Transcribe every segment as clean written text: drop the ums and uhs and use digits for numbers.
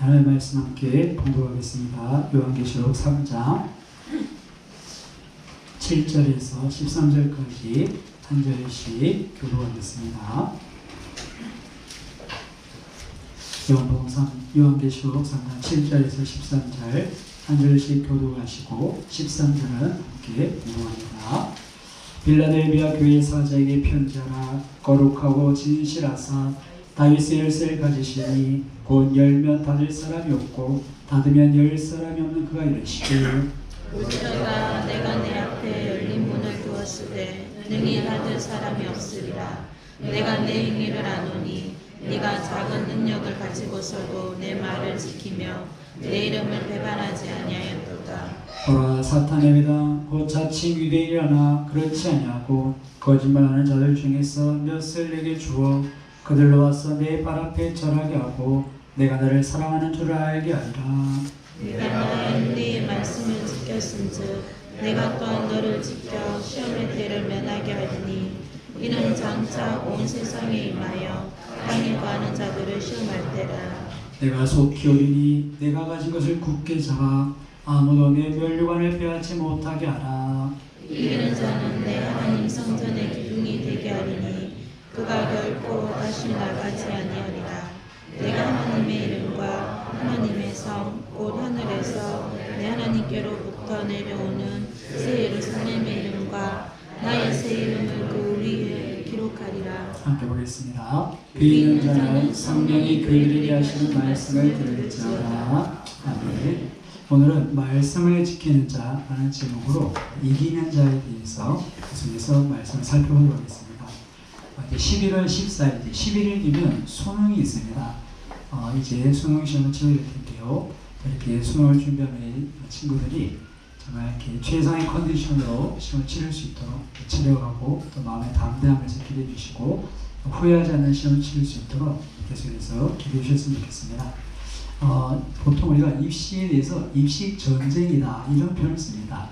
하나님의 말씀 함께 봉독하겠습니다. 요한계시록 3장 7절에서 13절까지 한 절씩 교독하겠습니다. 요한계시록 3장 7절에서 13절 한 절씩 교독하시고 13절은 함께 봉독합니다. 빌라델비아 교회 사자에게 편지하라. 거룩하고 진실하사 다윗의 열쇠를 가지시니 곧 열면 닫을 사람이 없고 닫으면 열 사람이 없는 그가 이르시되 보시다가 내가 내 앞에 열린 문을 두었으되 능히 닫을 사람이 없으리라. 내가 내 행위를 아노니 네가 작은 능력을 가지고서도 내 말을 지키며 내 이름을 배반하지 아니하였도다. 보라, 사탄의 배당 곧 자칭 유대인이라나 그렇지 아니하고 거짓말하는 자들 중에서 몇을 내게 주어 그들로 와서 내 발 앞에 절하게 하고 내가 너를 사랑하는 줄을 알게 하리라. 내가 너의 네 말씀을 지켰은즉 내가 또한 너를 지켜 시험의 때를 면하게 하리니 이는 장차 온 세상에 임하여 땅에 거하는 자들을 시험할 때라. 내가 속히 오리니 내가 가진 것을 굳게 잡아 아무도 내 면류관을 빼앗지 못하게 하라. 이기는 자는 내 하나님 성전의 기둥이 되게 하리니 그가 결코 다시 나가지 아니하리라. 내가 하나님의 이름과 하나님의 성 곧 하늘에서 내 하나님께로부터 내려오는 새 예루살렘의 이름과 나의 새 이름을 그 위에 기록하리라. 함께 보겠습니다. 그 있는 자는 성령이 그에게 하시는 말씀을 들을지어다. 아멘. 오늘은 말씀을 지키는 자라는 제목으로 이기는 자에 대해서 계속해서 말씀을 살펴보도록 하겠습니다. 11월 14일, 11일이면 수능이 있습니다. 이제 수능 시험을 치러야 될 텐데요. 이렇게 수능을 준비하는 친구들이 정말 이렇게 최상의 컨디션으로 시험을 치를 수 있도록 치료하고 또 마음의 담대함에서 기대해 주시고 후회하지 않는 시험을 치를 수 있도록 계속해서 기대해 주셨으면 좋겠습니다. 보통 우리가 입시에 대해서 입시 전쟁이다 이런 표현을 씁니다.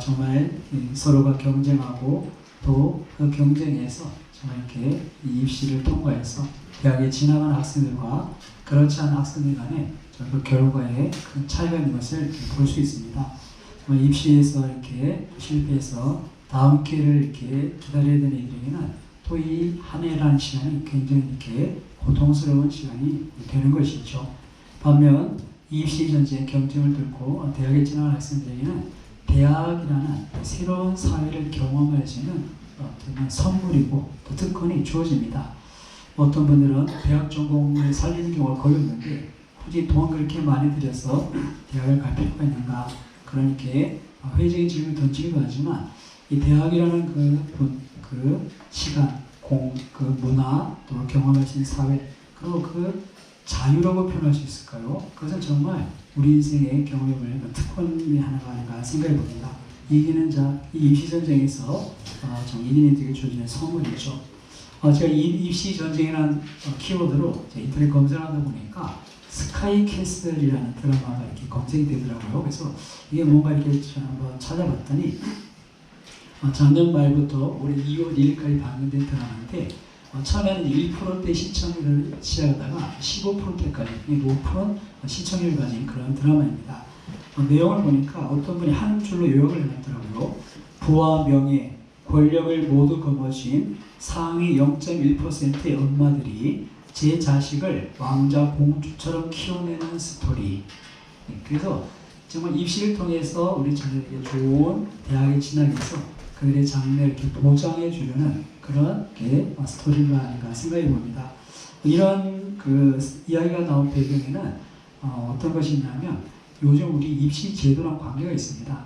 정말 서로가 경쟁하고 또 그 경쟁에서 정말 이렇게 이 입시를 통과해서 대학에 진학하는 학생들과 그렇지 않은 학생들 간에 그 결과에 큰 차이가 있는 것을 볼 수 있습니다. 정말 입시에서 이렇게 실패해서 다음 기회를 이렇게 기다려야 되는 이들에게는 또 이 한 해라는 시간이 굉장히 이렇게 고통스러운 시간이 되는 것이죠. 반면 입시 전쟁 경쟁을 뚫고 대학에 진학한 학생들에게는 대학이라는 새로운 사회를 경험할 수 있는 어떤 선물이고 또 특권이 주어집니다. 어떤 분들은 대학 전공을 살리는 경우가 거의 없는데 굳이 돈 그렇게 많이 들여서 대학을 갈 필요가 있는가 그런 이렇게 회의적인 질문을 던지기도 하지만 이 대학이라는 그 시간, 그 문화, 또 경험할 수 있는 사회 그리고 그 자유라고 표현할 수 있을까요? 그것은 정말 우리 인생의 경험을 특권이 하나가 아닌가 생각해 봅니다. 이기는 자, 이 입시 전쟁에서 정말 이기는 자에게 주어지는 선물이죠. 제가 이 입시 전쟁이라는 키워드로 인터넷 검색을 하다 보니까 스카이 캐슬이라는 드라마가 이렇게 검색이 되더라고요. 그래서 이게 뭔가 이렇게 한번 찾아봤더니 작년 말부터 올해 2월 1일까지 방영된 드라마인데 처음에는 1%대 시청률을 시작하다가 15%대까지 5% 시청률을 가진 그런 드라마입니다. 내용을 보니까 어떤 분이 한 줄로 요약을 해놨더라고요. 부와 명예, 권력을 모두 거머쥔 상위 0.1%의 엄마들이 제 자식을 왕자 공주처럼 키워내는 스토리. 그래서 정말 입시를 통해서 우리 자녀에게 좋은 대학에 진학해서 그들의 장래를 이렇게 보장해 주려는 그런 게 스토리가 아닌가 생각해 봅니다. 이런 그 이야기가 나온 배경에는 어떤 것이 있냐면 요즘 우리 입시 제도랑 관계가 있습니다.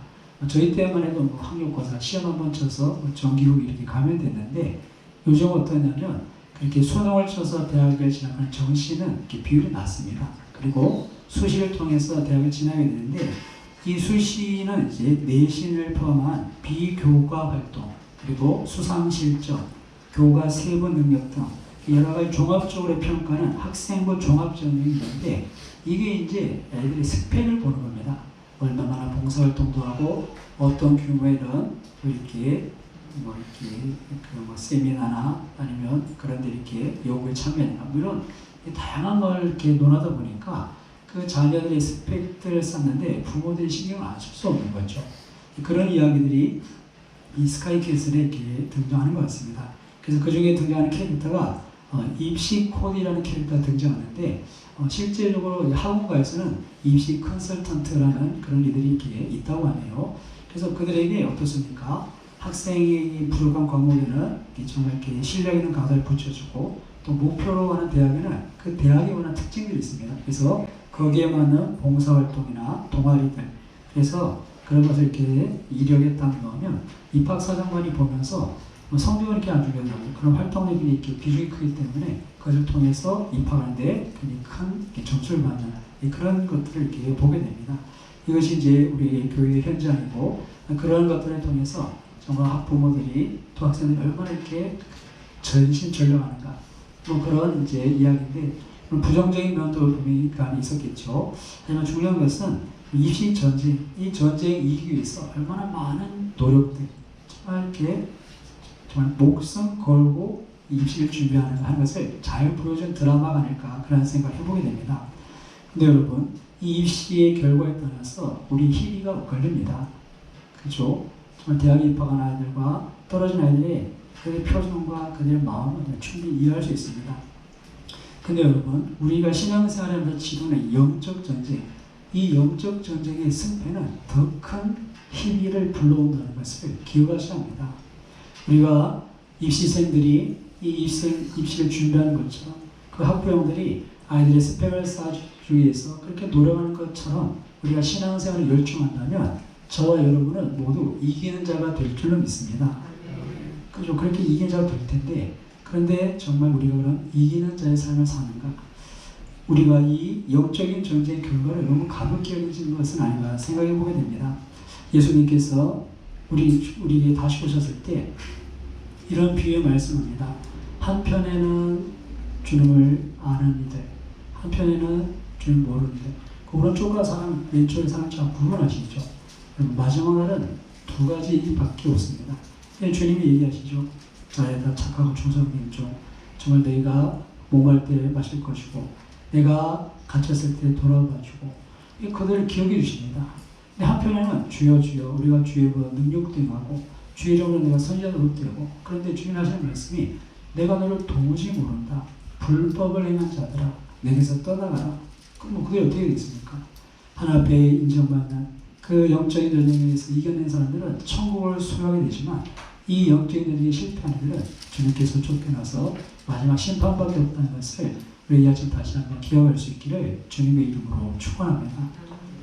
저희 때만 해도 학력고사 시험 한번 쳐서 정기국 이렇게 가면 됐는데 요즘 어떠냐면 그렇게 수능을 쳐서 대학을 진학하는 정시는 이렇게 비율이 낮습니다. 그리고 수시를 통해서 대학을 진학하게 되는데 이 수시는 이제 내신을 포함한 비교과 활동 그리고 수상 실적, 교과 세부 능력 등 여러 가지 종합적으로 평가는 학생부 종합전형이 있는데 이게 이제 애들의 스펙을 보는 겁니다. 얼마나 봉사활동도 하고 어떤 규모에는 이렇게 세미나나 아니면 그런 데 이렇게 연구에 참여하는가 이런 다양한 걸 이렇게 논하다 보니까 그 자녀들의 스펙들을 쌓는데 부모들이 신경을 안 쓸 수 없는 거죠. 그런 이야기들이 이 스카이 캐슬에 이렇게 등장하는 것 같습니다. 그래서 그 중에 등장하는 캐릭터가 입시 코디라는 캐릭터가 등장하는데 실제적으로 학원가에서는 입시 컨설턴트라는 그런 이들이 이렇게 있다고 하네요. 그래서 그들에게 어떻습니까? 학생이 부족한 과목에는 정말 이렇게 실력 있는 강사를 붙여주고 또 목표로 하는 대학에는 그 대학에 관한 특징들이 있습니다. 그래서 거기에 맞는 봉사활동이나 동아리들, 그래서 그런 것을 이렇게 이력에 딱 넣으면 입학사정관이 보면서 성적은 이렇게 안 중요하고 그런 활동력이 이렇게 비중이 크기 때문에 그것을 통해서 입학하는데 굉장히 큰 점수를 받는 그런 것들을 이렇게 보게 됩니다. 이것이 이제 우리 교육의 현장이고 그런 것들을 통해서 정말 학부모들이 또 학생들이 얼마나 이렇게 전심전력하는가 뭐 그런 이제 이야기인데 부정적인 면도 분명히 있었겠죠. 하지만 중요한 것은 입시 전쟁, 이 전쟁 이기기 위해서 얼마나 많은 노력들, 정말 이렇게 정말 목숨 걸고 입시를 준비하는 하는 것을 잘 보여준 드라마가 아닐까 그런 생각을 해보게 됩니다. 근데 여러분, 이 입시의 결과에 따라서 우리 희비가 걸립니다. 그렇죠? 정말 대학에 입학한 아이들과 떨어진 아이들의 그들의 표정과 그들의 마음을 충분히 이해할 수 있습니다. 근데 여러분, 우리가 신앙생활에서 치르는 영적 전쟁, 이 영적 전쟁의 승패는 더 큰 희비를 불러온다는 것을 기억하셔야 합니다. 우리가 입시생들이 이 입시를 준비하는 것처럼 그 학부형들이 아이들의 스펙을 쌓아주기 위해서 그렇게 노력하는 것처럼 우리가 신앙생활에 열중한다면 저와 여러분은 모두 이기는 자가 될 줄로 믿습니다. 그렇죠? 그렇게 이기는 자가 될 텐데 그런데 정말 우리가 그럼 이기는 자의 삶을 사는가? 우리가 이 영적인 전쟁의 결과를 너무 가볍게 여기는 것은 아닌가 생각해 보게 됩니다. 예수님께서 우리에게 다시 오셨을 때 이런 비유의 말씀합니다. 한편에는 주님을 아는 이들, 한편에는 주님 모르는 이들. 그 오른쪽과 사람, 왼쪽의 사람 잘 구분하시죠. 마지막 날은 두 가지 일밖에 없습니다. 주님이 얘기하시죠. 나에다 착하고 충성된 종, 정말 내가 목말 때 마실 것이고 내가 갇혔을 때 돌아봐주고 그들을 기억해 주십니다. 근데 한편에는 주여 주여 우리가 주의 능력도 임하고 주의 이름으로 내가 선지자도 되고 그런데 주님 하시는 말씀이 내가 너를 도무지 모른다. 불법을 행한 자들아 내게서 떠나가라. 그럼 그게 어떻게 되겠습니까? 하나님 앞에 인정받는 그 영적인 전쟁에서 이겨낸 사람들은 천국을 소유하게 되지만 이 영적인 전쟁에 실패하는 들은 주님께서 쫓겨나서 마지막 심판밖에 없다는 것을 우리 아침 다시 한번 기억할 수 있기를 주님의 이름으로 축원합니다.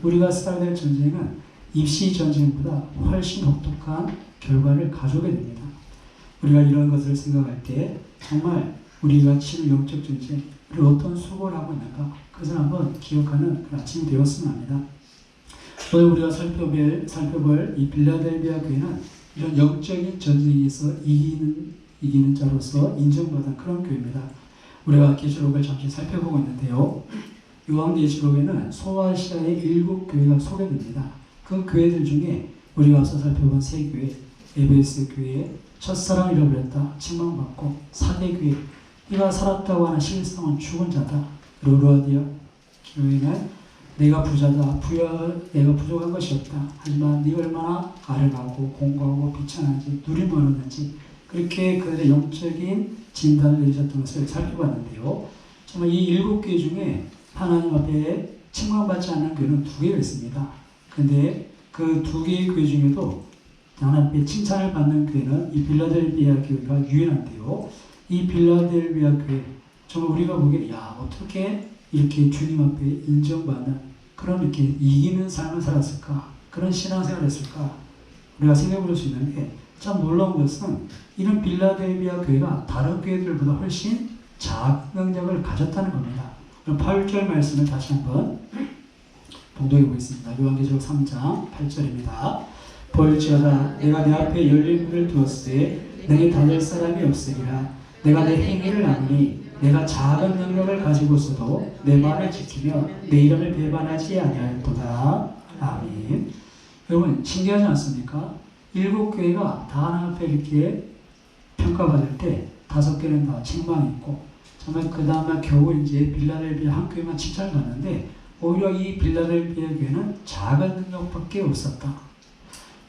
우리가 싸워야 될 전쟁은 입시 전쟁보다 훨씬 혹독한 결과를 가져오게 됩니다. 우리가 이런 것을 생각할 때 정말 우리가 치는 영적 전쟁, 우리가 어떤 수고를 하고 있는가 그것을 한번 기억하는 그 아침이 되었으면 합니다. 오늘 우리가 살펴볼 이 빌라델비아 교회는 이런 영적인 전쟁에서 이기는 자로서 인정받은 그런 교회입니다. 우리가 계시록을 잠시 살펴보고 있는데요. 요한계시록에는 소아시아의 7교회가 소개됩니다. 그 교회들 중에 우리가 앞서 살펴본 세 교회, 에베소 교회, 첫사랑을 잃어버렸다, 책망받고 사대 교회, 네가 살았다고 하는 실상은 죽은 자다. 로로아디아 교회는 내가 부자다, 내가 부족한 것이 없다. 하지만 네가 얼마나 아련하고 공고하고 비천한지 누림을 얻는지 그렇게 그들의 영적인 진단을 내리셨던 것을 살펴봤는데요. 정말 이 7교회 중에 하나님 앞에 칭찬받지 않는 교회는 2개가 있습니다. 근데 그 2개의 교회 중에도 하나님 앞에 칭찬을 받는 교회는 이 빌라델비아 교회가 유일한데요. 이 빌라델비아 교회 정말 우리가 보기에 어떻게 이렇게 주님 앞에 인정받는 그런 이렇게 이기는 삶을 살았을까? 그런 신앙생활을 했을까? 우리가 생각해 볼 수 있는데 참 놀라운 것은 이런 빌라델비아 교회가 다른 교회들보다 훨씬 작은 능력을 가졌다는 겁니다. 8절 말씀을 다시 한번 봉독해 보겠습니다. 요한계시록 3장 8절입니다. 볼지어다 내가 내 앞에 열린 문을 두었으되 내게 닫을 사람이 없으리라. 내가 내 행위를 아노니 내가 작은 능력을 가지고서도 내 말을 지키며 내 이름을 배반하지 아니하였도다. 아멘. 여러분 신기하지 않습니까? 7교회가 다 하나님 앞에 이렇게 평가받을 때 5개는 다 책망이 있고 정말 그 다음에 겨우 이제 빌라델비아 한 교회만 칭찬을 받는데 오히려 이 빌라델비아 교회는 작은 능력밖에 없었다.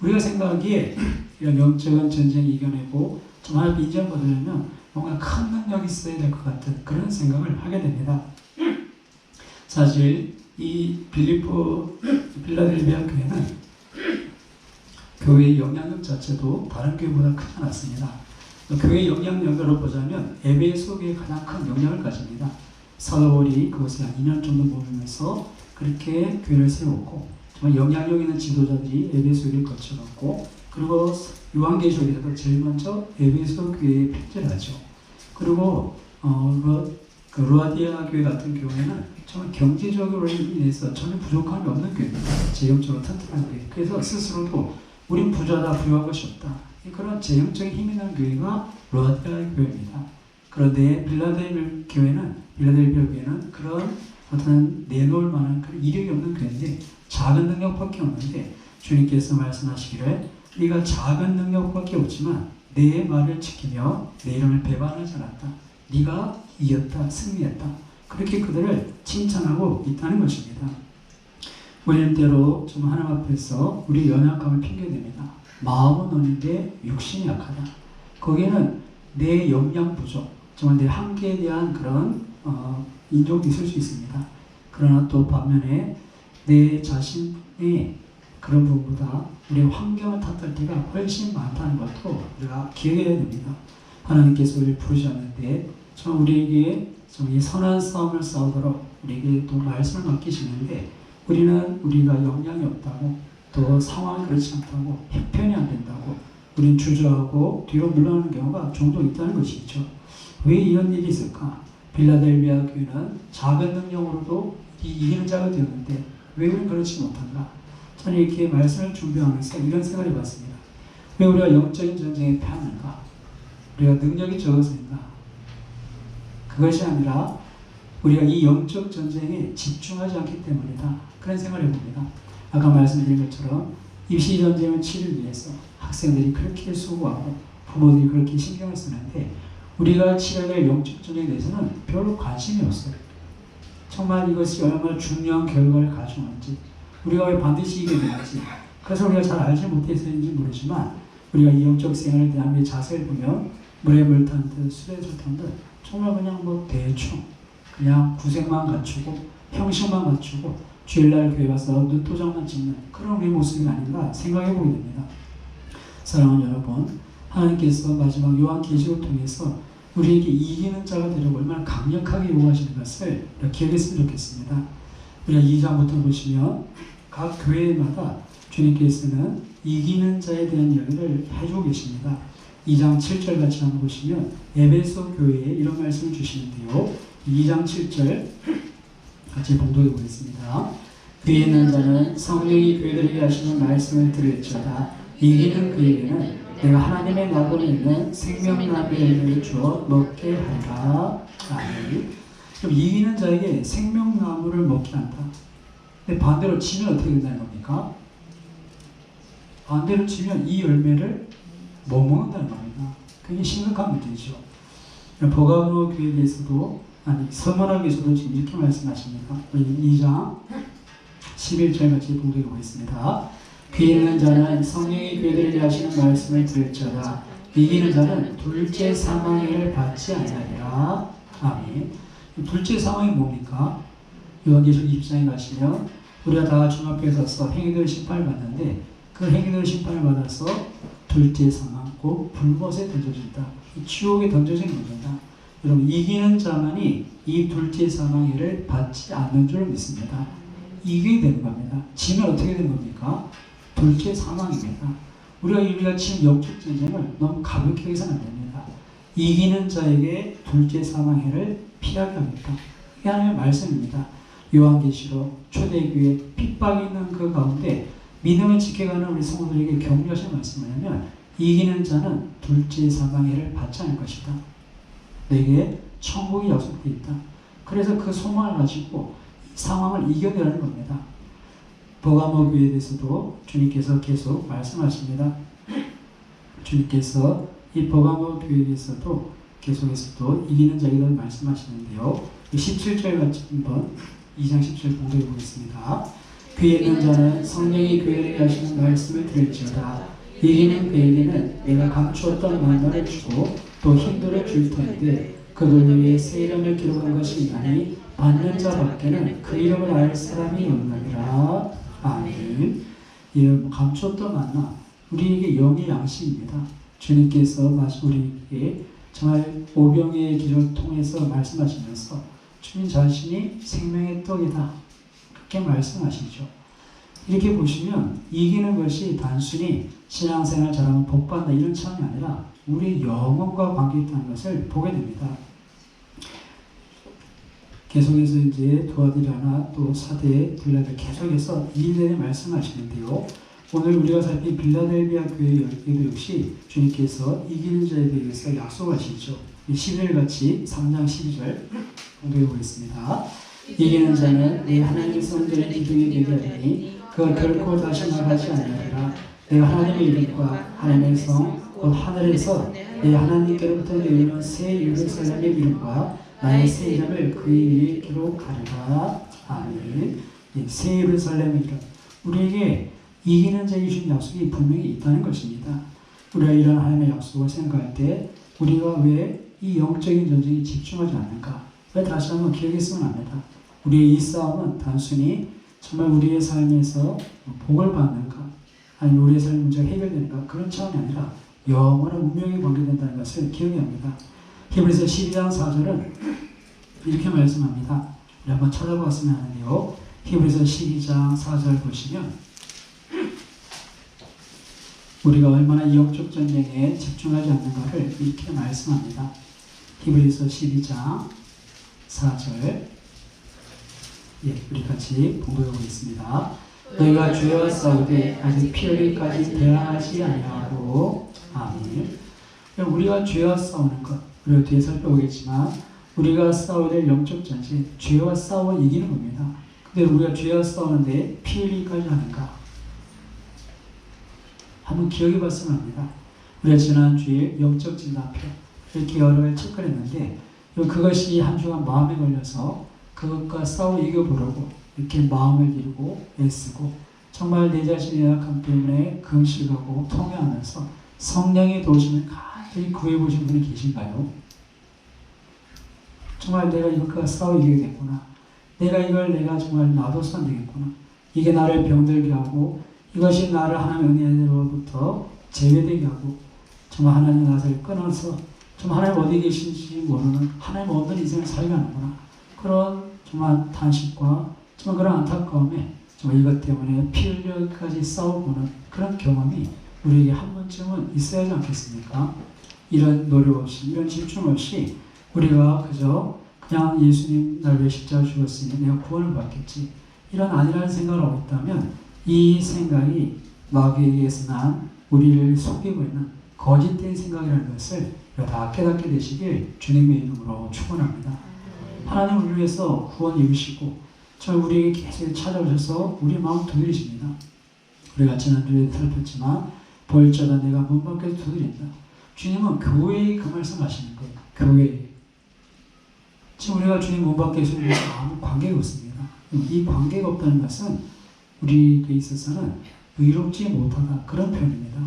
우리가 생각하기에 이런 영적인 전쟁 이겨내고 좀 하나 이전 거두려면 뭔가 큰 능력이 있어야 될 것 같은 그런 생각을 하게 됩니다. 사실 이 빌라델비아 교회는 교회의 영향력 자체도 다른 교회보다 크지 않았습니다. 교회의 영향력으로 보자면 에베소 교회에 가장 큰 영향을 가집니다. 사도 바울이 그곳에 한 2년 정도 머물면서 그렇게 교회를 세웠고 정말 영향력 있는 지도자들이 에베소 교회를 거쳐갔고 그리고 요한계시록에서 제일 먼저 에베소 교회에 편지를 하죠. 그리고 그 루아디아 교회 같은 경우에는 정말 경제적으로 인해서 전혀 부족함이 없는 교회입니다. 재정적으로 튼튼한 교회. 그래서 스스로도 우린 부자다, 부유한 것이 없다. 그런 재정적인 힘이 있는 교회가 루아디아 교회입니다. 그런데 빌라델비아 교회는 그런 어떤 내놓을 만한 그런 이력이 없는 교회인데 작은 능력밖에 없는데 주님께서 말씀하시기를 네가 작은 능력밖에 없지만 내 말을 지키며 내 이름을 배반하지 않았다. 네가 이겼다, 승리했다. 그렇게 그들을 칭찬하고 있다는 것입니다. 원인대로 좀 하나님 앞에서 우리 연약함을 핑계댑니다. 마음은 어린데 육신이 약하다. 거기에는 내 역량 부족, 정말 내 한계에 대한 그런 인정이 있을 수 있습니다. 그러나 또 반면에 내 자신의 그런 부분보다 우리의 환경을 탓할 때가 훨씬 많다는 것도 우리가 기억해야 됩니다. 하나님께서 우리를 부르셨는데 정말 우리에게 이 선한 싸움을 싸우도록 우리에게 또 말씀을 맡기시는데 우리는 우리가 역량이 없다고 또 상황이 그렇지 않다고 형편이 안 된다고 우리는 주저하고 뒤로 물러나는 경우가 종종 있다는 것이죠. 왜 이런 일이 있을까? 빌라델비아 교회는 작은 능력으로도 이기는 자가 되었는데 왜 우리는 그렇지 못한가? 저는 이렇게 말씀을 준비하면서 이런 생각을 해봤습니다. 왜 우리가 영적인 전쟁에 패하는가? 우리가 능력이 적어서인가? 그것이 아니라 우리가 이 영적 전쟁에 집중하지 않기 때문이다. 그런 생각을 해봅니다. 아까 말씀드린 것처럼 입시 전쟁을 치르기 위해서 학생들이 그렇게 수고하고 부모들이 그렇게 신경을 쓰는데 우리가 치러야 될 영적 전쟁에 대해서는 별로 관심이 없어요. 정말 이것이 얼마나 중요한 결과를 가져오는지 우리가 왜 반드시 이기게 되는지 그래서 우리가 잘 알지 못해서인지 모르지만 우리가 이 영적 생활에 대한 우리의 자세를 보면 물에 물 탄 듯 술에 술 탄 듯 정말 그냥 대충 그냥 구색만 갖추고 형식만 갖추고 주일날 교회 가서 눈도장만 찍는 그런 우리 모습이 아닌가 생각해 보게 됩니다. 사랑하는 여러분, 하나님께서 마지막 요한계시록을 통해서 우리에게 이기는 자가 되려고 얼마나 강력하게 요구하시는 것을 기억했으면 좋겠습니다. 우리가 2장부터 보시면 각 교회마다 주님께서는 이기는 자에 대한 이야기를 해주고 계십니다. 2장 7절 같이 한번 보시면 에베소 교회에 이런 말씀을 주시는데요. 2장 7절 같이 봉독해 보겠습니다. 위에 있는 자는 성령이 그들에게 하시는 말씀을 들을지어다. 이기는 그에게는 내가 하나님의 나무에 있는 생명나무의 열매를 주어 먹게 하리라. 아멘. 그럼 이기는 자에게 생명나무를 먹게 한다. 근데 반대로 치면 어떻게 된다는 겁니까? 반대로 치면 이 열매를 못 먹는다는 겁니다. 그게 심각한 문제죠. 보가모 교회에서도 서문학에서도 지금 이렇게 말씀하십니다. 2장 11절 같이 봉독해 보겠습니다. 귀 있는 자는 성령이 그들에게 하시는 말씀을 들을지어다. 이기는 자는 둘째 사망의 해를 받지 아니하리라. 아멘. 둘째 사망이 뭡니까? 요한계시록 20장에 가시면 우리가 다 주 앞에 서서 행위들 심판을 받는데 그 행위들 심판을 받아서 둘째 사망, 곧 불못에 던져진다. 지옥에 던져진 겁니다. 여러분, 이기는 자만이 이 둘째 사망의 해를 받지 않는 줄 믿습니다. 이기게 되는 겁니다. 지면 어떻게 되는 겁니까? 둘째 사망입니다. 우리가 지금 영적 전쟁을 너무 가볍게 해서는 안 됩니다. 이기는 자에게 둘째 사망해를 피하게 하겠다. 이게 하나님의 말씀입니다. 요한계시록 초대교회 핍박이 있는 그 가운데 믿음을 지켜가는 우리 성도들에게 격려하신 말씀이냐면 이기는 자는 둘째 사망해를 받지 않을 것이다. 내게 천국이 약속되어 있다. 그래서 그 소망을 가지고 이 상황을 이겨내라는 겁니다. 버가모 교회에 대해서도 주님께서 계속 말씀하십니다. 주님께서 이 버가모 교회에 대해서도 계속해서 또 이기는 자에게 말씀하시는데요. 17절 같이 한번 2장 10절 공부해 보겠습니다. 귀에 있는 자는 성령이 그에게 하시는 말씀을 들을지어다. 이기는 그에게는 내가 감추었던 만나를 주고 또 힘들어 줄 텐데 그들 위에 새 이름을 기록한 것이 있나니 받는 자밖에는 그 이름을 알 사람이 없느니라. 아멘. 이 감추었던 만나, 우리에게 영의 양식입니다. 주님께서 우리에게 정말 오병의 기를 통해서 말씀하시면서 주님 자신이 생명의 떡이다, 그렇게 말씀하시죠. 이렇게 보시면 이기는 것이 단순히 신앙생활 잘하면 복받는다 이런 차원이 아니라 우리 영혼과 관계 있다는 것을 보게 됩니다. 계속해서 이제 두아디라나 또 사대, 빌라델 계속해서 일일이 말씀하시는데요. 오늘 우리가 살핀 빌라델비아 교회에도 역시 주님께서 이기는 자에 대해서 약속하시죠. 11같이 3장 12절 공부해 보겠습니다. 이기는 자는 내 하나님의 성전의 기둥이 되게 하리니 그가 결코 다시 나가지 아니하리라. 내가 하나님의 이름과 하나님의 성 곧 하늘에서 내 하나님께로부터 내리는 새 예루살렘의 이름과 나의 새 이름을 그 위에 기록하리라. 아멘. 새 예루살렘의 이름, 우리에게 이기는 자에게 주신 약속이 분명히 있다는 것입니다. 우리가 이런 하나님의 약속을 생각할 때 우리가 왜 이 영적인 전쟁에 집중하지 않는가? 왜 다시 한번 기억했으면 합니다. 우리의 이 싸움은 단순히 정말 우리의 삶에서 복을 받는가, 아니면 우리의 삶 문제가 해결되는가, 그런 차원이 아니라 영원한 운명에 관계된다는 것을 기억해야 합니다. 히브리서 12장 4절은 이렇게 말씀합니다. 우리 한번 찾아봤으면 하는데요. 히브리서 12장 4절 보시면 우리가 얼마나 이 영적 전쟁에 집중하지 않는가를 이렇게 말씀합니다. 히브리서 12장 4절, 우리 같이 공부해 보겠습니다. 너희가 죄와 싸우되 아직 피 흘리기까지 대항하지 아니하고. 아멘. 우리가 죄와 싸우는 것, 우리가 뒤에 살펴보겠지만 우리가 싸워야 될 영적 전쟁, 죄와 싸워 이기는 겁니다. 근데 우리가 죄와 싸우는데 피 흘리기까지 하는가? 한번 기억해 봤으면 합니다. 우리가 지난주에 영적 진단표 이렇게 여러 가지 체크를 했는데 그것이 한 주간 마음에 걸려서 그것과 싸워 이겨보려고 이렇게 마음을 들이고 애쓰고 정말 내 자신의 약함 때문에 금식하고 통회하면서 성령의 도우심을 간절히 구해보신 분이 계신가요? 정말 내가 이것과 싸워 이기게 됐구나. 내가 정말 놔둬서 안 되겠구나. 이게 나를 병들게 하고 이것이 나를 하나님의 은혜로부터 제외되게 하고 정말 하나님 나를 끊어서 정말 하나님 어디 계신지 모르는 하나님 없는 인생을 살아가는구나. 그런 정말 탄식과 정말 그런 안타까움에 정말 이것 때문에 피 흘려까지 싸워보는 그런 경험이 우리에게 한 번쯤은 있어야 하지 않겠습니까? 이런 노력 없이, 이런 집중 없이 우리가 그냥 예수님 날 왜 십자가 죽었으니 내가 구원을 받겠지, 이런 아니라는 생각을 하고 있다면 이 생각이 마귀에 의해서 난 우리를 속이고 있는 거짓된 생각이라는 것을 다 깨닫게 되시길 주님의 이름으로 축원합니다. 하나님 우리를 위해서 구원 이루시고 정말 우리에게 계속 찾아오셔서 우리의 마음 두드리십니다. 우리가 지난주에 살폈지만 볼자다 내가 문 밖에서 두드린다. 주님은 교회에 그 말씀 하시는 거예요. 교회에. 지금 우리가 주님 문 밖에서 아무 관계가 없습니다. 이 관계가 없다는 것은 우리에게 있어서는 의롭지 못하다, 그런 표현입니다.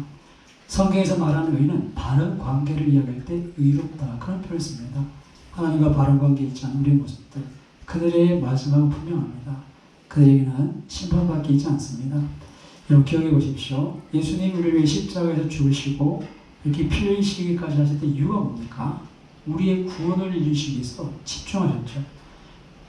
성경에서 말하는 의는 바른 관계를 이야기할 때 의롭다, 그런 표현을 씁니다. 하나님과 바른 관계에 있지 않은 우리의 모습들, 그들의 마지막은 분명합니다. 그들에게는 심판받기 있지 않습니다. 여러분 기억해 보십시오. 예수님 우리를 위해 십자가에서 죽으시고 이렇게 피 흘리시기까지 하실 때 이유가 뭡니까? 우리의 구원을 이루시기 위해서 집중하셨죠.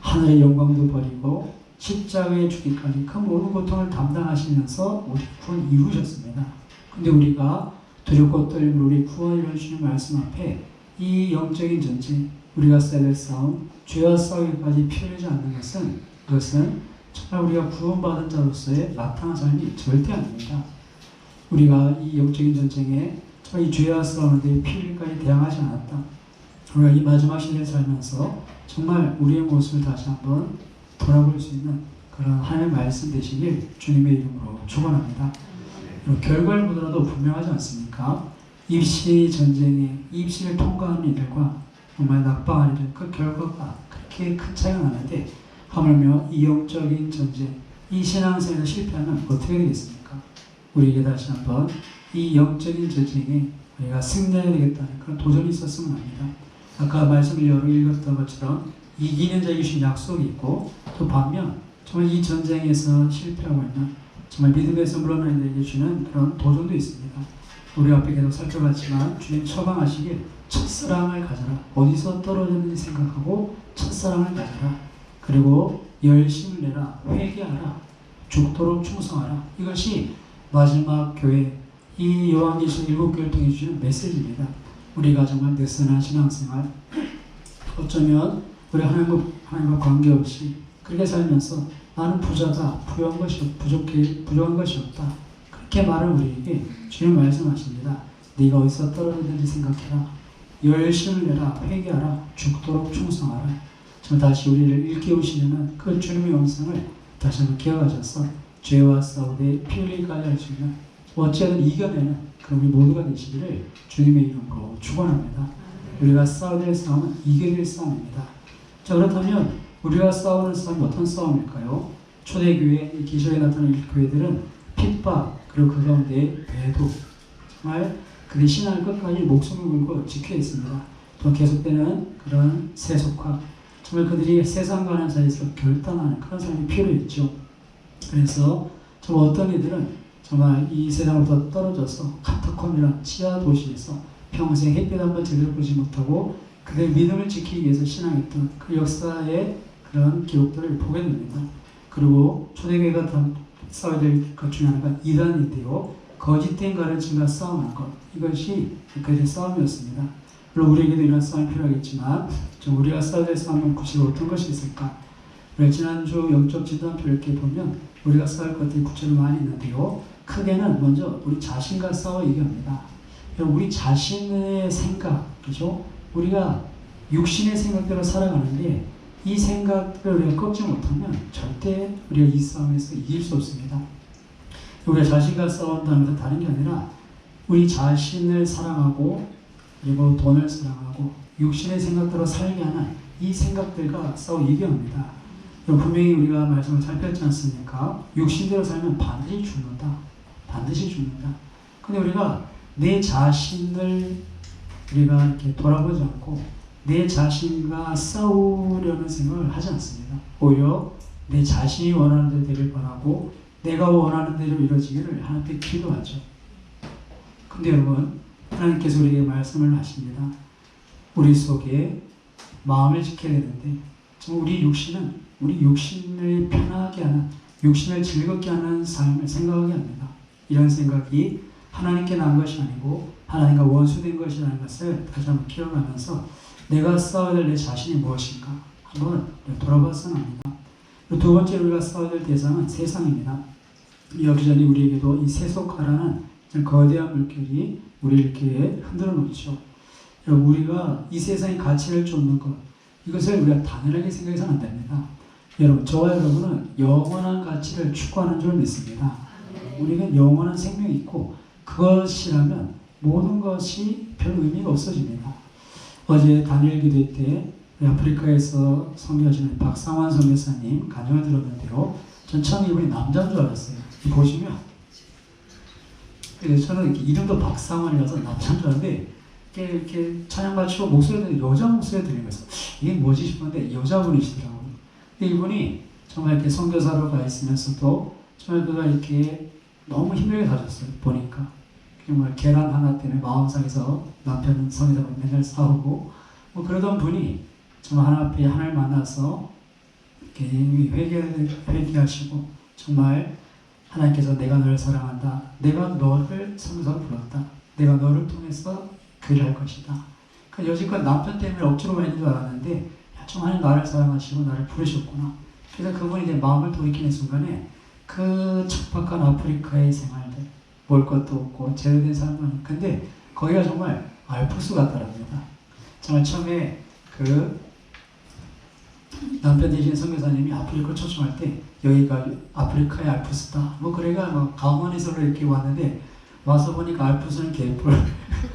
하늘의 영광도 버리고 십자가에 죽기까지 그 모든 고통을 담당하시면서 우리 구원 이루셨습니다. 근데 우리가 두렵고 떨림으로 우리 구원을 이루시는 말씀 앞에 이 영적인 전쟁, 우리가 써야 될 싸움, 죄와 싸우기까지 피 흘리지 않는 것은, 그것은 정말 우리가 구원받은 자로서의 나타난 삶이 절대 아닙니다. 우리가 이 영적인 전쟁에 정말 이 죄와 싸우는데 피 흘리기까지 대항하지 않았다. 우리가 이 마지막 시대에 살면서 정말 우리의 모습을 다시 한번 돌아볼 수 있는 그런 하나님의 말씀 되시길 주님의 이름으로 축원합니다. 결과를 보더라도 분명하지 않습니까? 입시 전쟁에 입시를 통과하는 이들과 정말 낙방하는 이들, 그 결과가 그렇게 큰 차이가 나는데 하물며 이 영적인 전쟁, 이 신앙생활에서 실패하면 어떻게 되겠습니까? 우리에게 다시 한번 이 영적인 전쟁에 우리가 승리해야 되겠다는 그런 도전이 있었으면 합니다. 아까 말씀을 여러 읽었던 것처럼 이기는 자에게 주신 약속이 있고, 또 반면 정말 이 전쟁에서 실패하고 있는 정말 믿음에서 물러나는 자에게 주는 그런 도전도 있습니다. 우리 앞에 계속 살펴봤지만 주님 처방하시길 첫사랑을 가져라. 어디서 떨어졌는지 생각하고 첫사랑을 가져라. 그리고 열심을 내라. 회개하라. 죽도록 충성하라. 이것이 마지막 교회, 이 요한계시록 7교회를 통해 주시는 메시지입니다. 우리가 정말 느슨한 신앙생활, 어쩌면 우리 하나님과 관계없이 그렇게 살면서 나는 부자다, 부유한 것이 없다, 그렇게 말하는 우리에게 주님 말씀하십니다. 네가 어디서 떨어졌는지 생각해라. 열심을 내라. 회개하라. 죽도록 충성하라. 정말 다시 우리를 일깨우시려는 그 주님의 음성을 다시 한번 기억하셔서 죄와 싸우되 피 흘리기까지 할 수 있는, 어찌하든 이겨내는 그런 우리 모두가 되시기를 주님의 이름으로 축원합니다. 우리가 싸워야 될 싸움은 이겨야 될 싸움입니다. 자, 그렇다면 우리가 싸우는 싸움이 어떤 싸움일까요? 초대교회, 이 기적에 나타나는 교회들은 핍박, 그리고 그 가운데 배도, 정말 그들의 신앙을 끝까지 목숨을 걸고 지켜야 했습니다. 또 계속되는 그런 세속화, 정말 그들이 세상과는 사이에서 결단하는 그런 삶이 필요했죠. 그래서 정말 어떤 이들은 정말 이 세상으로부터 떨어져서 카타콤이란 지하 도시에서 평생 햇빛 한번 제대로 보지 못하고 그들의 믿음을 지키기 위해서 신앙했던 그 역사의 그런 기록들을 보게 됩니다. 그리고 초대교회가 싸워야 될 것 중에 하나가 이단인데요, 거짓된 가르침과 싸우는 것, 이것이 그들의 싸움이었습니다. 물론 우리에게도 이런 싸움이 필요하겠지만 좀 우리가 싸워야 될 싸움은 구체적으로 어떤 것이 있을까? 우리가 지난주 영적 진단표를 이렇게 보면 우리가 싸울 것들이 구체적으로 많이 있는데요, 크게는 먼저 우리 자신과 싸워 이겨합니다. 우리 자신의 생각, 그죠? 우리가 육신의 생각대로 살아가는데 이 생각들을 우리가 꺾지 못하면 절대 우리가 이 싸움에서 이길 수 없습니다. 우리가 자신과 싸운다는 것은 다른 게 아니라 우리 자신을 사랑하고 그리고 돈을 사랑하고 육신의 생각대로 살게 하는 이 생각들과 싸워 이겨야 합니다. 분명히 우리가 말씀을 살폈지 않습니까? 육신대로 살면 반드시 죽는다. 반드시 죽는다. 근데 우리가 내 자신을 우리가 이렇게 돌아보지 않고 내 자신과 싸우려는 생각을 하지 않습니다. 오히려 내 자신이 원하는 대로 되길 바라고 내가 원하는 대로 이루어지기를 하나님께 기도하죠. 근데 여러분, 하나님께서 우리에게 말씀을 하십니다. 우리 속에 마음을 지켜야 되는데 우리 육신을 편하게 하는, 육신을 즐겁게 하는 삶을 생각하게 합니다. 이런 생각이 하나님께 난 것이 아니고 하나님과 원수된 것이라는 것을 다시 한번 기억하면서 내가 싸워야 될 내 자신이 무엇인가 한번 돌아봤으면 합니다. 두 번째로 우리가 싸워야 될 대상은 세상입니다. 여기저기 우리에게도 이 세속화라는 거대한 물결이 우리를 이렇게 흔들어 놓죠. 우리가 이 세상의 가치를 쫓는 것, 이것을 우리가 당연하게 생각해서는 안 됩니다. 여러분, 저와 여러분은 영원한 가치를 추구하는 줄 믿습니다. 우리는 영원한 생명이 있고 그것이라면 모든 것이 별 의미가 없어집니다. 어제 단일 기도 때 아프리카에서 선교하시는 박상환 선교사님 간증을 들었는데요, 전 처음에 이분이 남자인 줄 알았어요. 보시면 그래서 저는 이름도 박상환이라서 남자인 줄 알았는데 이렇게 찬양 맞추고 목소리 듣는 여자 목소리 들리면서 이게 뭐지 싶었는데 여자분이시더라고요. 근데 이분이 정말 이렇게 선교사로 가 있으면서도 정말 그가 이렇게 너무 힘들게 사셨어요. 보니까 정말 계란 하나 때문에 마음 상해서 남편은 성에다가 맨날 싸우고 뭐 그러던 분이 정말 하나 앞에 하나를 만나서 이렇게 회개하시고 정말 하나님께서 내가 너를 사랑한다. 내가 너를 성서로 불렀다. 내가 너를 통해서 그를 할 것이다. 그러니까 여지껏 남편 때문에 억지로 했는 줄 알았는데 좀 하나님 나를 사랑하시고 나를 부르셨구나. 그래서 그분이 이제 마음을 돌이키는 순간에 그 척박한 아프리카의 생활들, 먹을 것도 없고 제대로 사람은 근데 거기가 정말 알프스 같더랍니다. 정말 처음에 그 남편 되신 선교사님이 아프리카 초청할 때 여기가 아프리카의 알프스다. 뭐 그래가 뭐 강원에서 이렇게 왔는데 와서 보니까 알프스는 개뿔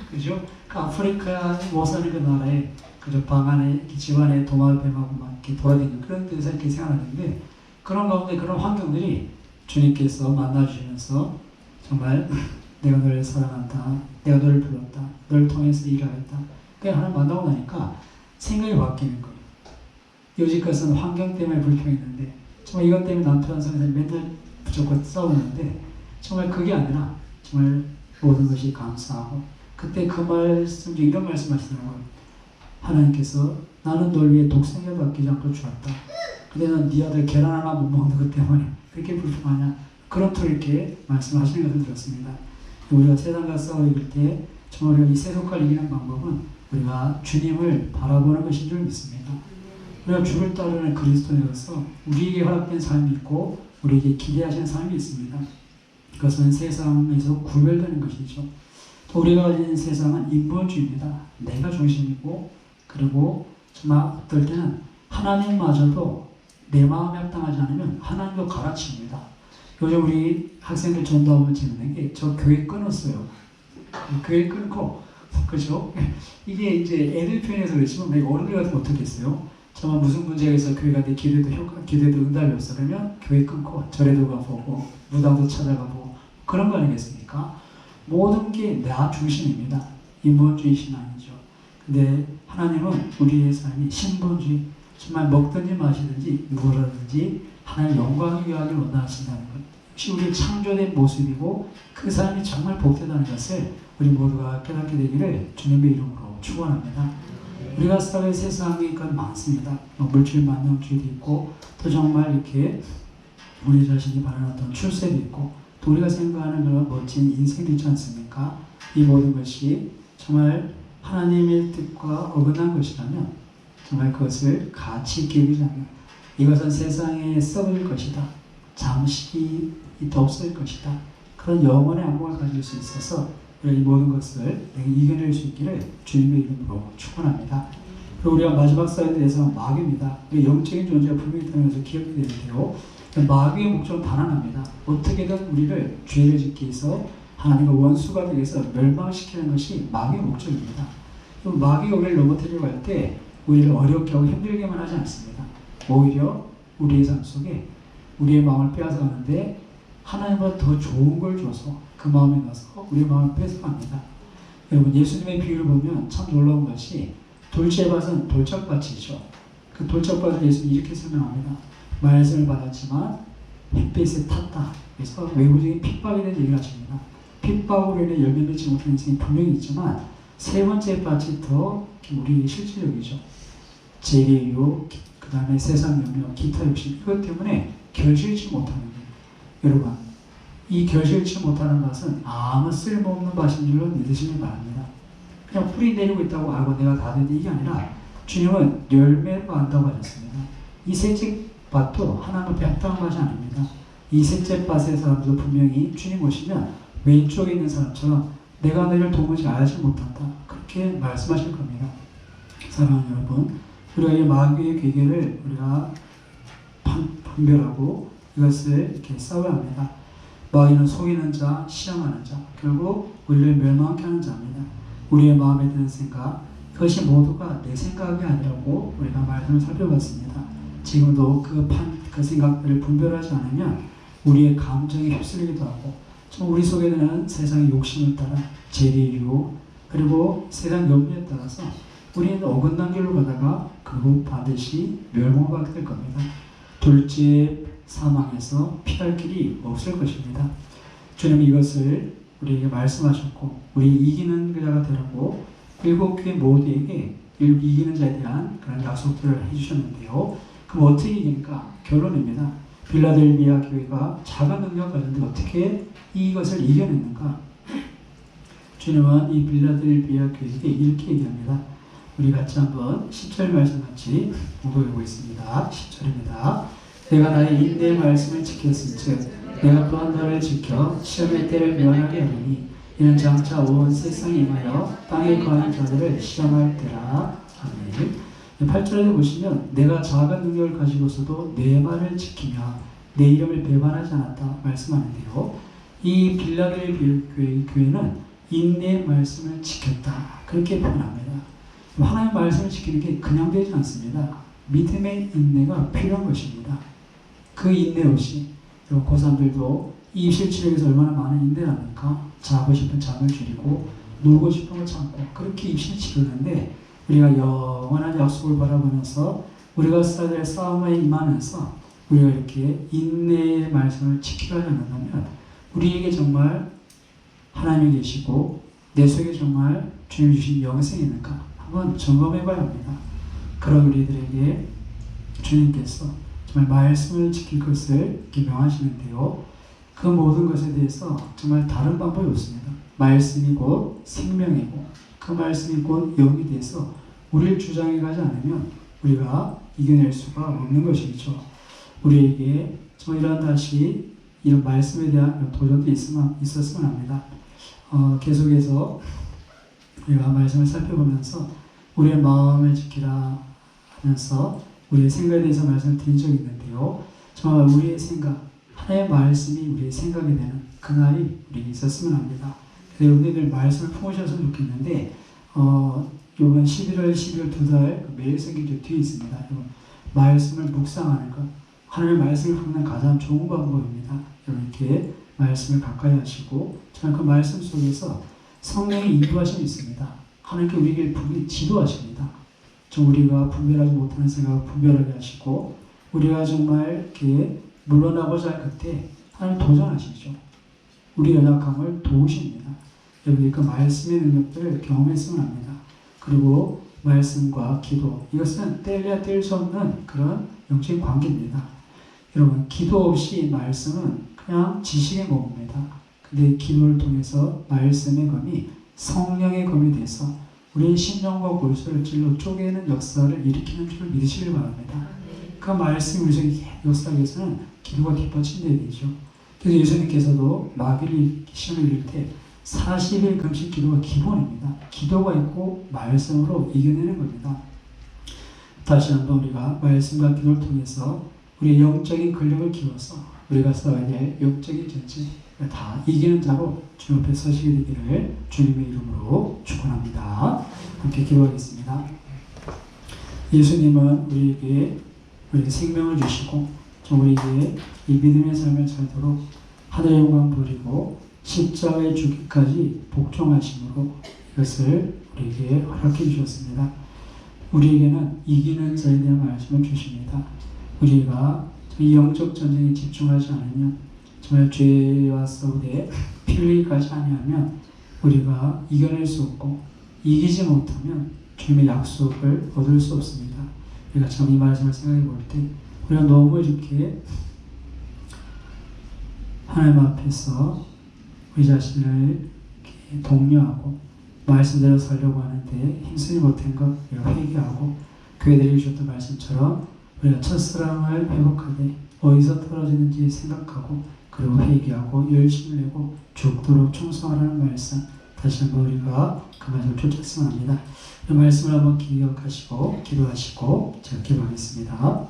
그죠? 그 아프리카 못 사는 그 나라에 그저 방 안에 집 안에 도마뱀하고 막 이렇게 돌아다니는 그런 데서 이렇게 생활하는데 그런 가운데 그런 환경들이 주님께서 만나주시면서 정말 내가 너를 사랑한다. 내가 너를 불렀다. 너를 통해서 일하겠다. 그냥 하나님 만나고 나니까 생각이 바뀌는 거예요. 여지까지는 환경 때문에 불평했는데 정말 이것 때문에 남편 상에서 맨날 무조건 싸우는데 정말 그게 아니라 정말 모든 것이 감사하고 그때 그 말씀 중에 이런 말씀 하시더라고요. 하나님께서 나는 널 위해 독생을 맡기지 않고 주었다. 근데 넌 네 아들 계란 하나 못 먹는 것 때문에 그렇게 불평하냐. 그런 틀 이렇게 말씀하시는 것을 들었습니다. 우리가 세상과 싸워 이길 때 정말 우리가 이 세속과를 이기는 방법은 우리가 주님을 바라보는 것인 줄 믿습니다. 우리가 주를 따르는 그리스도인으로서 우리에게 허락된 삶이 있고 우리에게 기대하시는 삶이 있습니다. 그것은 세상에서 구별되는 것이죠. 또 우리가 가진 세상은 인본주의입니다. 내가 중심이고 그리고 정말 어떨 때는 하나님마저도 내 마음에 합당하지 않으면 하나님도 갈아치웁니다. 요즘 우리 학생들 전도하면 재밌는 게 저 교회 끊었어요. 교회 끊고 그죠? 이게 이제 애들 편에서 그렇지만 내가 어른들 같으면 어떻겠어요? 정말 무슨 문제가 있어 교회가 내 기도에도 응답이 없어 그러면 교회 끊고 절에도 가보고 무당도 찾아가보고 그런 거 아니겠습니까? 모든 게 나 중심입니다. 인본주의 신앙이죠. 근데 하나님은 우리의 삶이 신본주의 정말 먹든지 마시든지 무엇하든지 하나님 영광을 위하여 원하신다는 것. 역시 우리 창조된 모습이고 그 삶이 정말 복되다는 것을 우리 모두가 깨닫게 되기를 주님의 이름으로 축원합니다. 우리가 살아가는 세상이 많습니다. 물질 만능주의도 있고 또 정말 이렇게 우리 자신이 바라는 어떤 출세도 있고 또 우리가 생각하는 그런 멋진 인생도 있지 않습니까? 이 모든 것이 정말 하나님의 뜻과 어긋난 것이라면 정말 그것을 가치 있게 여기자면 이것은 세상에 썩을 것이다. 잠시 없을 것이다. 그런 영원의 안목을 가질 수 있어서 이 모든 것을 이겨낼 수 있기를 주님의 이름으로 축원합니다. 그리고 우리가 마지막 사회에 대해서 마귀입니다. 영적인 존재가 분명히 있다는 것을 기억해야 되는데요. 마귀의 목적은 단언합니다. 어떻게든 우리를 죄를 짓기 위해서 하나님과 원수가 되기 위해서 멸망시키는 것이 마귀의 목적입니다. 마귀가 우리를 넘어뜨리려고 할 때 우리를 어렵게 하고 힘들게만 하지 않습니다. 오히려 우리의 삶 속에 우리의 마음을 빼앗아가는데 하나님보다 더 좋은 걸 줘서 그 마음에 넣어서 우리의 마음을 뺏어갑니다. 여러분 예수님의 비유를 보면 참 놀라운 것이 돌제밭은 돌짝밭이죠. 그 돌짝밭을 예수님이 이렇게 설명합니다. 말씀을 받았지만 햇빛에 탔다. 그래서 외부적인 핍박에 대한 얘기를 하십니다. 핍박으로 인해 열매 맺지 못한 인생이 분명히 있지만 세 번째 밭이 더 우리 실질적이죠. 재계유, 그 다음에 세상 염려, 기타 욕심 이것 때문에 결실치 못하는 거예요. 여러분 이 결실치 못하는 밭은 아무 쓸모없는 밭인 줄로 믿으시기 바랍니다. 그냥 뿌리 내리고 있다고 알고 내가 다 됐는데 이게 아니라 주님은 열매를 안다고 하셨습니다. 이 셋째 밭도 하나님 앞에 합당한 밭이 아닙니다. 이 셋째 밭의 사람들도 분명히 주님 오시면 왼쪽에 있는 사람처럼 내가 너를 도무지 알지 못한다. 그렇게 말씀하실 겁니다. 사랑하는 여러분, 우리가 이 마귀의 괴계를 우리가 분별하고 이것을 이렇게 싸워야 합니다. 마귀는 속이는 자, 시험하는 자, 결국 우리를 멸망하게 하는 자입니다. 우리의 마음에 드는 생각, 그것이 모두가 내 생각이 아니라고 우리가 말씀을 살펴봤습니다. 지금도 그 생각들을 분별하지 않으면 우리의 감정에 휩쓸리기도 하고 우리 속에 드는 세상의 욕심을 따라 재리의 유혹 그리고 세상 염려에 따라서 우리는 어긋난 길로 가다가 결국 반드시 멸망하게 될 겁니다. 둘째 사망에서 피할 길이 없을 것입니다. 주님은 이것을 우리에게 말씀하셨고 우리 이기는 자가 되라고 일곱 교회 모두에게 이기는 자에 대한 그런 약속들을 해주셨는데요. 그럼 어떻게 이기니까? 결론입니다. 빌라델비아 교회가 작은 능력 가졌는데 어떻게 이것을 이겨냈는가? 주님은 이 빌라델비아 교회에게 이렇게 얘기합니다. 우리 같이 한번 10절 말씀 같이 보겠습니다. 10절입니다. 내가 나의 인내의 말씀을 지켰은즉 내가 또한 너를 지켜 시험의 때를 면하게 하리니 이는 장차 온 세상에 임하여 땅에 거하는 자들을 시험할 때라. 아멘. 8절에 보시면 내가 작은 능력을 가지고서도 내 말을 지키며 내 이름을 배반하지 않았다 말씀하는데요. 이 빌라델비아 교회는 인내의 말씀을 지켰다. 그렇게 표현합니다. 하나님의 말씀을 지키는 게 그냥 되지 않습니다. 믿음의 인내가 필요한 것입니다. 그 인내 없이 고3들도 입시치료에서 얼마나 많은 인내를 합니까? 자고 싶은 잠을 줄이고 놀고 싶은 걸 참고 그렇게 입시를 치르는데 우리가 영원한 약속을 바라보면서 우리가 써야 될 싸움에 임하면서 우리가 이렇게 인내의 말씀을 지키려 한다면 우리에게 정말 하나님이 계시고 내 속에 정말 주님이 주신 영생이 있는가 한번 점검해 봐야 합니다. 그런 우리들에게 주님께서 정말 말씀을 지킬 것을 이렇게 명하시는데요. 그 모든 것에 대해서 정말 다른 방법이 없습니다. 말씀이 곧 생명이고 그 말씀이 곧 영이 돼서 우리를 주장해 가지 않으면 우리가 이겨낼 수가 없는 것이죠. 우리에게 정말 이런 말씀에 대한 도전도 있었으면 합니다. 계속해서 우리가 말씀을 살펴보면서 우리의 마음을 지키라 하면서 우리의 생각에 대해서 말씀을 드린 적이 있는데요. 정말 우리의 생각, 하나님의 말씀이 우리의 생각이 되는 그날이 우리에게 있었으면 합니다. 여러분들 말씀을 품으셨으면 좋겠는데 이번 11월, 12월 2달 매일 성경책 뒤에 있습니다. 말씀을 묵상하는 것, 하나님의 말씀을 품는 가장 좋은 방법입니다. 이렇게 말씀을 가까이 하시고 정말 그 말씀 속에서 성령의 인도하심이 있습니다. 하나님께 우리에게 분명히 지도하십니다. 좀 우리가 분별하지 못하는 생각을 분별하게 하시고 우리가 정말 이렇게 물러나고자 할 그때 하나님 도전하시죠. 우리 연약함을 도우십니다. 여러분이 그 말씀의 능력들을 경험했으면 합니다. 그리고 말씀과 기도, 이것은 뗄래야 뗄 수 없는 그런 영적인 관계입니다. 여러분, 기도 없이 말씀은 그냥 지식의 몸입니다. 근데 기도를 통해서 말씀의 검이 성령의 검이 돼서 우리의 심령과 골수를 찔러 쪼개는 역사를 일으키는 줄 믿으시길 바랍니다. 그 말씀이 우리 속에 역사하기 위해서는 기도가 뒷받침돼야 되죠. 그래서 예수님께서도 마귀를 시험을 이길 때 40일 금식 기도가 기본입니다. 기도가 있고 말씀으로 이겨내는 겁니다. 다시 한번 우리가 말씀과 기도를 통해서 우리의 영적인 근력을 키워서 우리가 싸워야 될 영적인 전쟁 다 이기는 자로 주님 앞에 서시게 되기를 주님의 이름으로 축원합니다. 함께 기도하겠습니다. 예수님은 우리에게 생명을 주시고 우리에게 이 믿음의 삶을 살도록 하늘의 영광 버리고 십자가에 죽기까지 복종하심으로 이것을 우리에게 허락해 주셨습니다. 우리에게는 이기는 자에 대한 말씀을 주십니다. 우리가 이 영적 전쟁에 집중하지 않으면 정말 죄와 싸우되 피 흘리기까지 아니하면 우리가 이겨낼 수 없고 이기지 못하면 주님의 약속을 얻을 수 없습니다. 우리가 참 이 말씀을 생각해 볼 때 우리가 너무 이렇게 하나님 앞에서 우리 자신을 이렇게 독려하고 말씀대로 살려고 하는데 힘쓰지 못한 것 우리가 회개하고 교회들이 주셨던 말씀처럼 우리가 첫사랑을 회복하되 어디서 떨어지는지 생각하고 그리고 회개하고 열심을 내고 죽도록 충성하라는 말씀 다시 한번 우리가 그 말씀을 쫓았으면 합니다. 이 말씀을 한번 기억하시고 기도하시고 제가 기도하겠습니다.